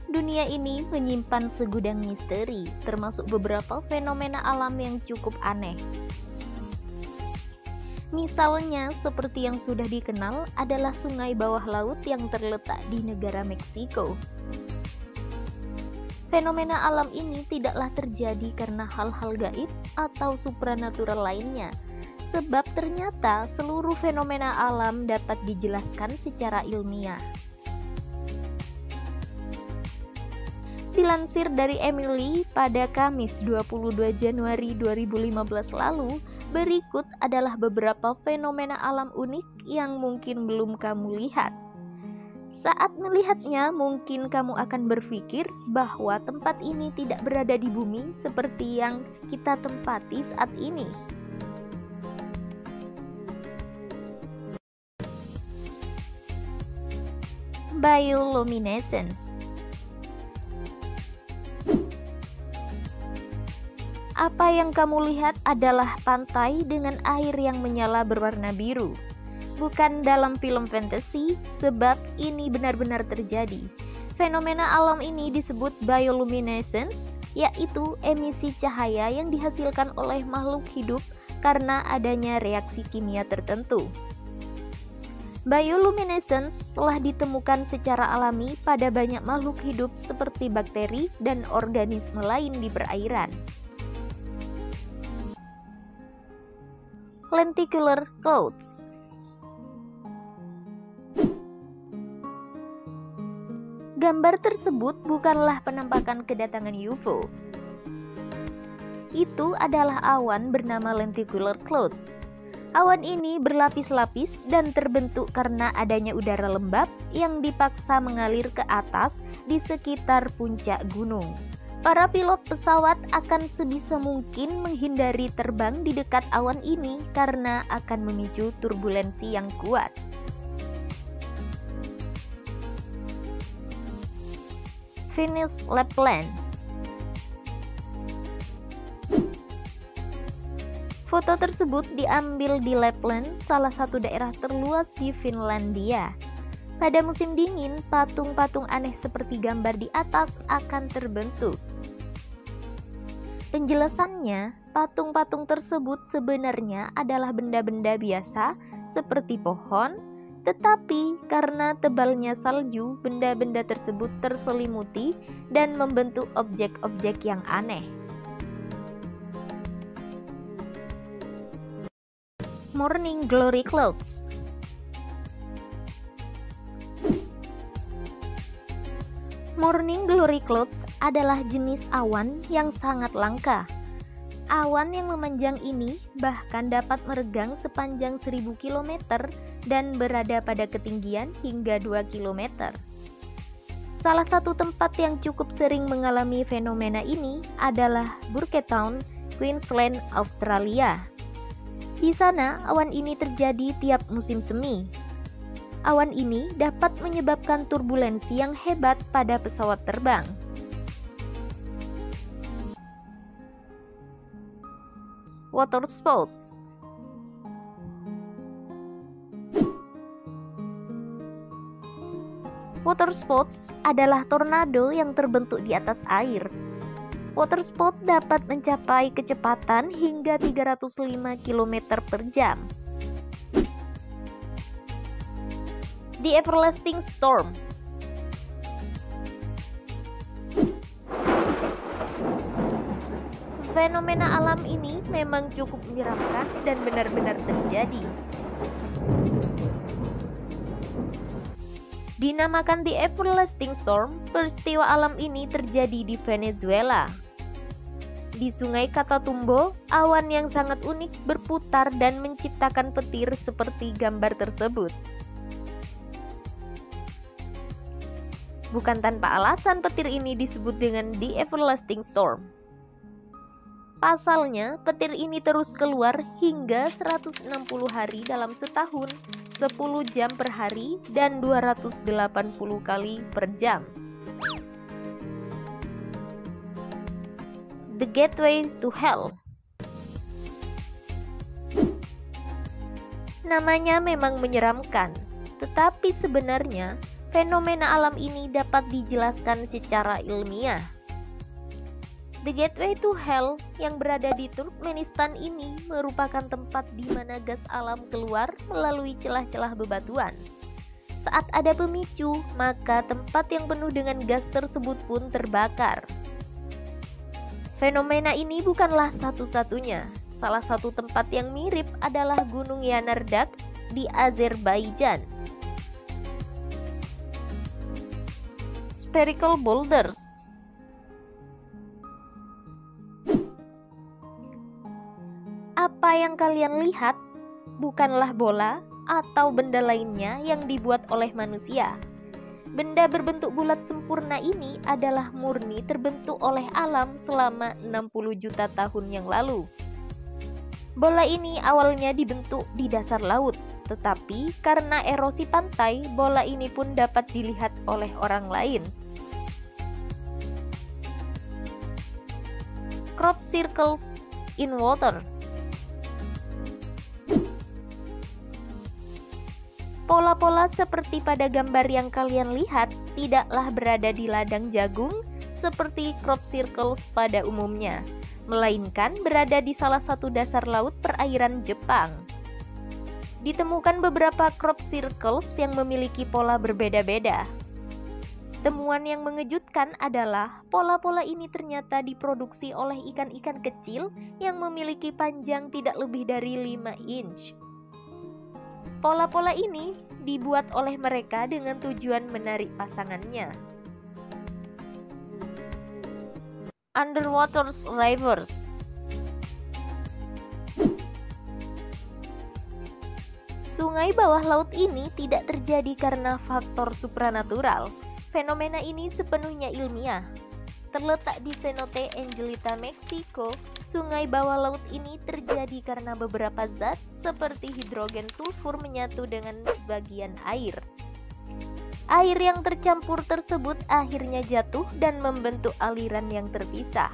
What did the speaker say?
Dunia ini menyimpan segudang misteri, termasuk beberapa fenomena alam yang cukup aneh. Misalnya, seperti yang sudah dikenal adalah sungai bawah laut yang terletak di negara Meksiko. Fenomena alam ini tidaklah terjadi karena hal-hal gaib atau supranatural lainnya, sebab ternyata seluruh fenomena alam dapat dijelaskan secara ilmiah. Dilansir dari Emily pada Kamis 22 Januari 2015 lalu, berikut adalah beberapa fenomena alam unik yang mungkin belum kamu lihat. Saat melihatnya, mungkin kamu akan berpikir bahwa tempat ini tidak berada di bumi seperti yang kita tempati saat ini. Bioluminescence. Apa yang kamu lihat adalah pantai dengan air yang menyala berwarna biru. Bukan dalam film fantasi, sebab ini benar-benar terjadi. Fenomena alam ini disebut bioluminescence, yaitu emisi cahaya yang dihasilkan oleh makhluk hidup karena adanya reaksi kimia tertentu. Bioluminescence telah ditemukan secara alami pada banyak makhluk hidup seperti bakteri dan organisme lain di perairan. Lenticular clouds. Gambar tersebut bukanlah penampakan kedatangan UFO. Itu adalah awan bernama lenticular clouds. Awan ini berlapis-lapis dan terbentuk karena adanya udara lembab yang dipaksa mengalir ke atas di sekitar puncak gunung. Para pilot pesawat akan sebisa mungkin menghindari terbang di dekat awan ini karena akan memicu turbulensi yang kuat. Venus Lapland. Foto tersebut diambil di Lapland, salah satu daerah terluas di Finlandia. Pada musim dingin, patung-patung aneh seperti gambar di atas akan terbentuk. Penjelasannya, patung-patung tersebut sebenarnya adalah benda-benda biasa seperti pohon, tetapi karena tebalnya salju, benda-benda tersebut terselimuti dan membentuk objek-objek yang aneh. Morning Glory Clouds. Morning Glory Clouds adalah jenis awan yang sangat langka. Awan yang memanjang ini bahkan dapat meregang sepanjang 1000 km dan berada pada ketinggian hingga 2 km. Salah satu tempat yang cukup sering mengalami fenomena ini adalah Burke Town, Queensland, Australia. Di sana, awan ini terjadi tiap musim semi. Awan ini dapat menyebabkan turbulensi yang hebat pada pesawat terbang. Water spouts. Water spouts adalah tornado yang terbentuk di atas air. Water spout dapat mencapai kecepatan hingga 305 km per jam. The Everlasting Storm. Fenomena alam ini memang cukup menyeramkan dan benar-benar terjadi. Dinamakan The Everlasting Storm, peristiwa alam ini terjadi di Venezuela. Di Sungai Catatumbo, awan yang sangat unik berputar dan menciptakan petir seperti gambar tersebut. Bukan tanpa alasan petir ini disebut dengan The Everlasting Storm. Pasalnya, petir ini terus keluar hingga 160 hari dalam setahun, 10 jam per hari, dan 280 kali per jam. The Gateway to Hell. Namanya memang menyeramkan, tetapi sebenarnya fenomena alam ini dapat dijelaskan secara ilmiah. The Gateway to Hell yang berada di Turkmenistan ini merupakan tempat di mana gas alam keluar melalui celah-celah bebatuan. Saat ada pemicu, maka tempat yang penuh dengan gas tersebut pun terbakar. Fenomena ini bukanlah satu-satunya. Salah satu tempat yang mirip adalah Gunung Yanardaq di Azerbaijan. Spherical boulders. Apa yang kalian lihat bukanlah bola atau benda lainnya yang dibuat oleh manusia. Benda berbentuk bulat sempurna ini adalah murni terbentuk oleh alam selama 60 juta tahun yang lalu. Bola ini awalnya dibentuk di dasar laut, tetapi karena erosi pantai, bola ini pun dapat dilihat oleh orang lain. Crop circles in water. Pola-pola seperti pada gambar yang kalian lihat tidaklah berada di ladang jagung seperti crop circles pada umumnya, melainkan berada di salah satu dasar laut perairan Jepang. Ditemukan beberapa crop circles yang memiliki pola berbeda-beda. Temuan yang mengejutkan adalah pola-pola ini ternyata diproduksi oleh ikan-ikan kecil yang memiliki panjang tidak lebih dari 5 inch. Pola-pola ini dibuat oleh mereka dengan tujuan menarik pasangannya. Underwater rivers. Sungai bawah laut ini tidak terjadi karena faktor supranatural. Fenomena ini sepenuhnya ilmiah. Terletak di Cenote Angelita, Meksiko, sungai bawah laut ini terjadi karena beberapa zat seperti hidrogen sulfur menyatu dengan sebagian air. Air yang tercampur tersebut akhirnya jatuh dan membentuk aliran yang terpisah.